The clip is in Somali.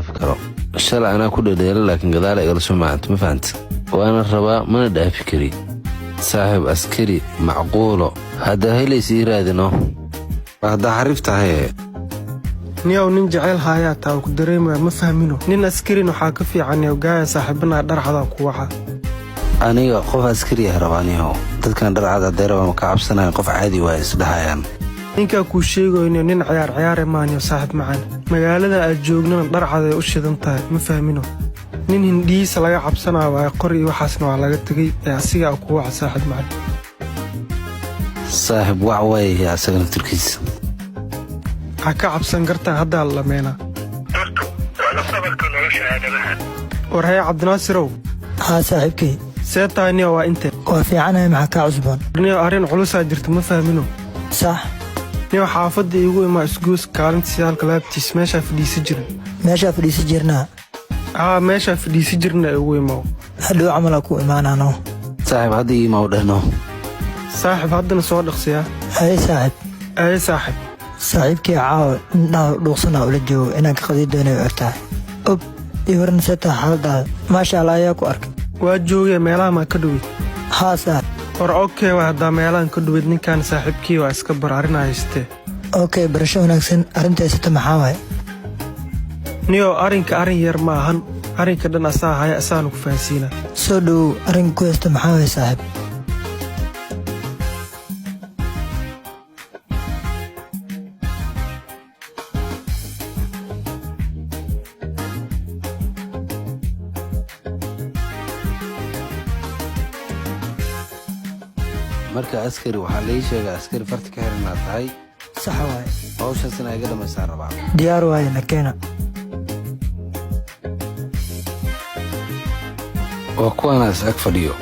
dhaafi karo. Shalay anaa ku dhadheelay laakiin gadaal ay igala soo macanto ma fahanta. Waana rabaa mana dhaafi kari. Saaxiib askari macquulo hadda helaysa ii raadino. Hadda xariif tahay. niyow nin jecel haayaa taa ku dareemaya ma fahmino. Nin askarin waxaa ka fiican yow gaaya saaxiibana dharcada ku waxa. Aniga qof askari ah rabaaniyo. Dadkan dharcada deeraba ma ka cabsanayaan qof caadi waa isdhahayaan. ninka ku sheegayo nin ciyaar maaniyo saaxiib macaan. magaalada aad joognana dharcada ay u shidan tahay ma fahmino. nin hindhiisa laga cabsanayo waa qori waxaasna waa laga tagay ee asiga ku waxa saaxiib macaan. saaxiib wax way asagana turkiis. ha ka cabsan kartaan hadda la meena. war hay Cabdinaasirow. ها صاحبكي seetaani waa intee. وفي عنها معك عزبان niyo arin culus ah jirto ma fahmino. صح niyo xaafadda igu ima isgoos kaalintii halka laabtiis meesha fadhiisi jiray. ماشي في سجرنا meesha fadhiisi jirna igu ima. هلو عملكو إيمانا نو saaxiib hadda ii ma u dhahno. saaxiib haddana soo dhaqsiyaa. هاي صاحب ay saaxiib. صاحبكي عاو ناو دوصنا ولا جو إنك قضيت دوني وقتها أب يورن ستا حال دا ما شاء الله ياكو أرك waa joogay meelaha ma ka dhawid. ها صاحب war okay waa hadda meelahan ka dhawid ninkan saaxiibkii waa iska baraarinayste. أوكي برشا وناكسن أرنتا ستة محاوي niyo arin yar ma ahan. arinka dhan asaa haya asaan ku fahansiina. سودو أرن كويست محاوي صاحب marka askari waxaa la ii sheegay askari farta ka xiran tahay. صح واي hawshaasina iga dhamaysaa rabaa. ديار واي نكينا waa kuwanaas ag fadhiyo.